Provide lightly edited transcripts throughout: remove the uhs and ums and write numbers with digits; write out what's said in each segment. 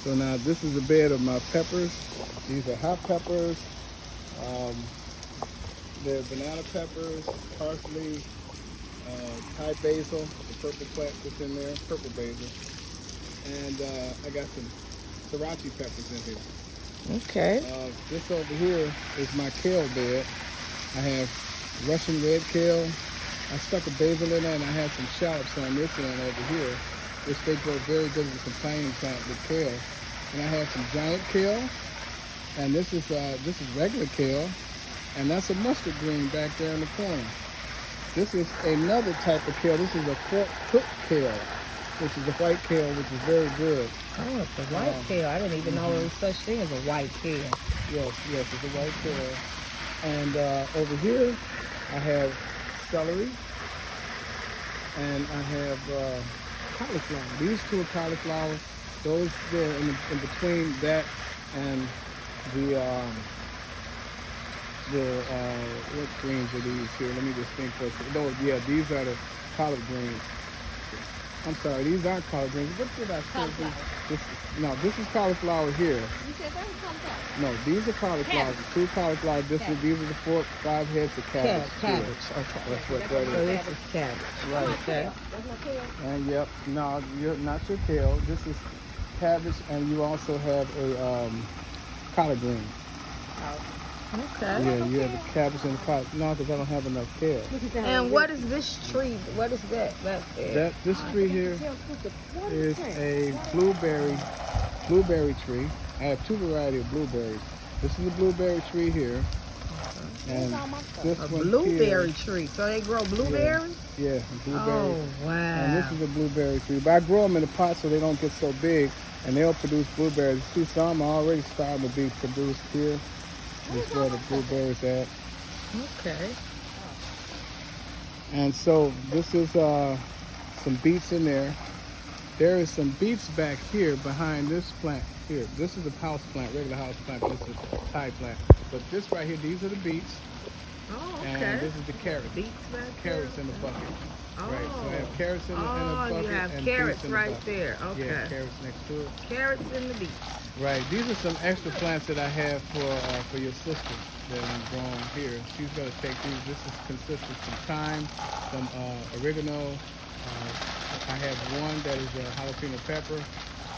So now this is a bed of my peppers. These are hot peppers. Um, they're banana peppers, parsley, Thai basil, the purple plant that's in there, purple basil. And I got some sriracha peppers in here. Okay. This over here is my kale bed. I have Russian red kale. I stuck a basil in there, and I have some shallots on this one over here, which they grow very good as a companion plant with kale. And I have some giant kale, and this is regular kale, and that's a mustard green back there in the corner. This is another type of kale. This is a fork cooked kale, which is a white kale, which is very good. Oh, it's a white kale. I didn't even know there was such thing as a white kale. Yes, it's a white kale. And over here, I have celery, and I have cauliflower. These two are cauliflower. Those there in between that and the what greens are these here? Let me just think for a second. No, yeah, these are the collard greens. I'm sorry, these aren't collard greens. What did I say? This is cauliflower here. You said that was cauliflower. No, these are cauliflowers. Two cauliflowers. These are the 4, 5 heads of cabbage. Cabbage. Here. Okay. That's what that So is. this is cabbage. Right. Okay. There's no kale. And yep, no, you're not your kale. This is cabbage, and you also have a collard green. Okay. Yeah, you have the cabbage and the collard. No, because I don't have enough kale. And what is this tree? What is that? This tree here is a blueberry tree. I have 2 varieties of blueberries. This is a blueberry tree here, and this A one blueberry here, tree. So they grow blueberries? yeah, blueberry. Oh, wow. And this is a blueberry tree. But I grow them in a pot so they don't get so big, and they'll produce blueberries. See, some are already starting to be produced here. This is where the blueberries at. Okay. And so this is some beets in there. There is some beets back here behind this plant here. This is a house plant, regular house plant. This is a Thai plant. But this right here, these are the beets. Oh, okay. And this is the carrots. Beets back Carrots there? in the bucket. Oh. Right, so I have carrots in the bucket. Oh, you have and carrots beets in the right bucket. there. Okay. Yeah, carrots next to it. Carrots in the beets. Right. These are some extra plants that I have for your sister that I'm growing here. She's gonna take these. This is consists of some thyme, some oregano. I have one that is a jalapeno pepper,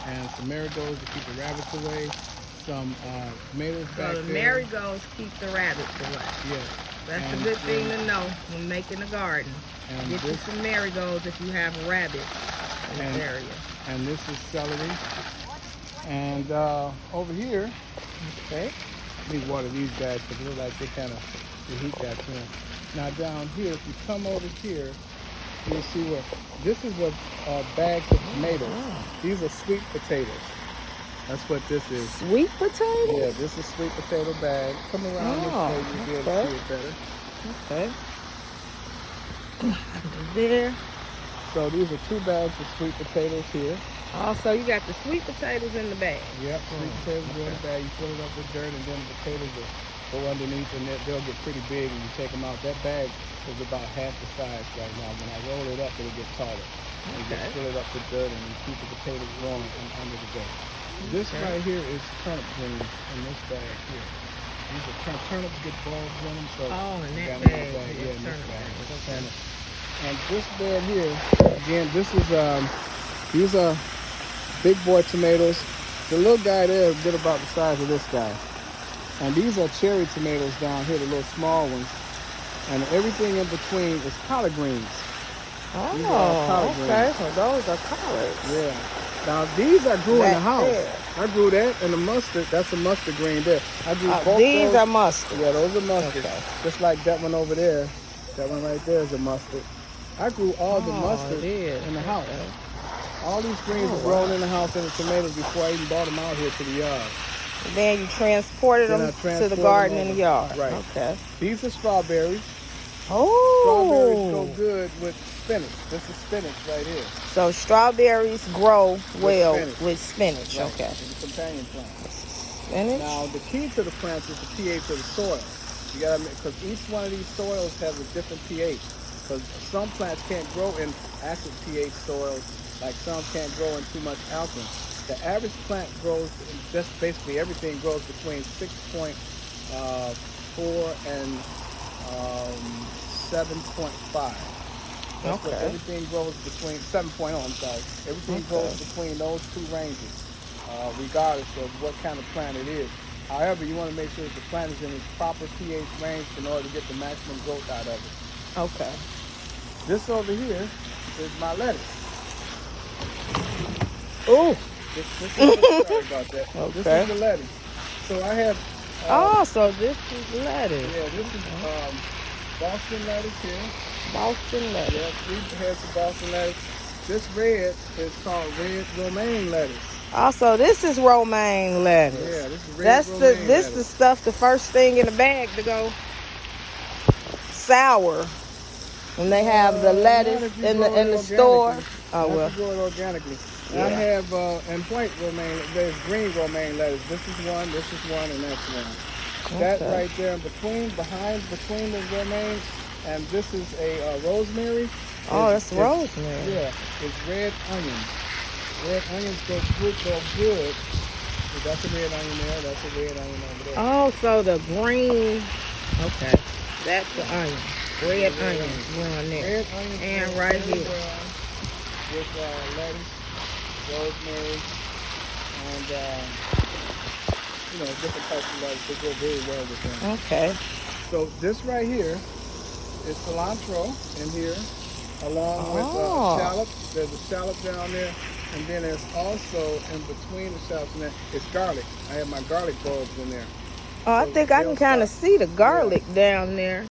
and some marigolds to keep the rabbits away. Some tomatoes back there. So the marigolds keep the rabbits away. Yes. That's And, a good thing to know when making a garden. And Get you some marigolds if you have rabbits in the area. And this is celery. And over here, Okay. let me water these guys because they look like they kind of, the heat got to them. Now down here, if you come over here, you'll see where, this is a bags of tomatoes. These are sweet potatoes. That's what this is. Sweet potatoes? Yeah, this is sweet potato bag. Come around this way, you'll be able to see it better. Okay. There. So these are 2 bags of sweet potatoes here. Also, you got the sweet potatoes in the bag. Yep, sweet potatoes go in the bag. You fill it up with dirt, and then the potatoes will go underneath, and they'll get pretty big, and you take them out. That bag is about half the size right now. When I roll it up, it'll get taller. You just fill it up with dirt, and you keep the potatoes growing under the bag. This right here is turnip greens in this bag here. These are turnips get bulbs in them, so In you that got bag. them in this bag. Okay. And this bed here, again, this is these are big boy tomatoes. The little guy there is get about the size of this guy. And these are cherry tomatoes down here, the little small ones. And everything in between is collard greens. These are collard greens. So those are collards. Yeah. Now these I grew in the Back house. there. I grew that and the mustard. That's a mustard green there. I grew both These those. are mustard. Yeah, those are mustard. Okay. Just like that one over there. That one right there is a mustard. I grew all the mustard in the house. All these greens were grown in the house and the tomatoes before I even brought them out here to the yard. Then you transported Then I them to transported the them garden in over. the yard. Right. Okay. These are strawberries. Strawberries go Oh. good with spinach. This is spinach right here. So strawberries grow well spinach. with spinach. Right. Okay. It's a companion plant. Spinach. Now the key to the plants is the pH of the soil. You gotta, because each one of these soils has a different pH. Because some plants can't grow in acid pH soils, like some can't grow in too much alkaline. The average plant grows, just basically everything grows between 6.4 and 7.5. That's what Okay. everything grows between 7.0. I'm sorry. Everything Okay. grows between those two ranges, regardless of what kind of plant it is. However, you want to make sure that the plant is in its proper pH range in order to get the maximum growth out of it. Okay. This over here is my lettuce. Ooh. This is sorry about that. This is Okay. the lettuce. So I have. Oh, so this is lettuce. Yeah, this is Boston lettuce here. Boston lettuce. Yeah, 3 heads of Boston lettuce. This red is called red romaine lettuce. Also, this is romaine lettuce. Yeah, this is red That's romaine this lettuce. the stuff, the first thing in the bag to go sour when they have the Not lettuce if you in grow it the store. organically. Oh Not well. if you grow it organically. Yeah. I have and white romaine. There's green romaine lettuce. This is one, and that's one. That Okay. right there in between the romaine, and this is a rosemary. Oh, that's rosemary. Yeah, it's red onions. Red onions go good. So that's a red onion there. That's a red onion over there. Oh, so the green. Okay, that's the onion. Red onions going there. Red onions And go right very here. well with lettuce, rosemary, and different types of lettuce. They go very well with them. Okay. So this right here is cilantro in here, along with Oh. shallot. There's a shallot down there, and then there's also in between the shallots in there, it's garlic. I have my garlic bulbs in there. Oh, I So think I can they'll kind of start- see the garlic down there.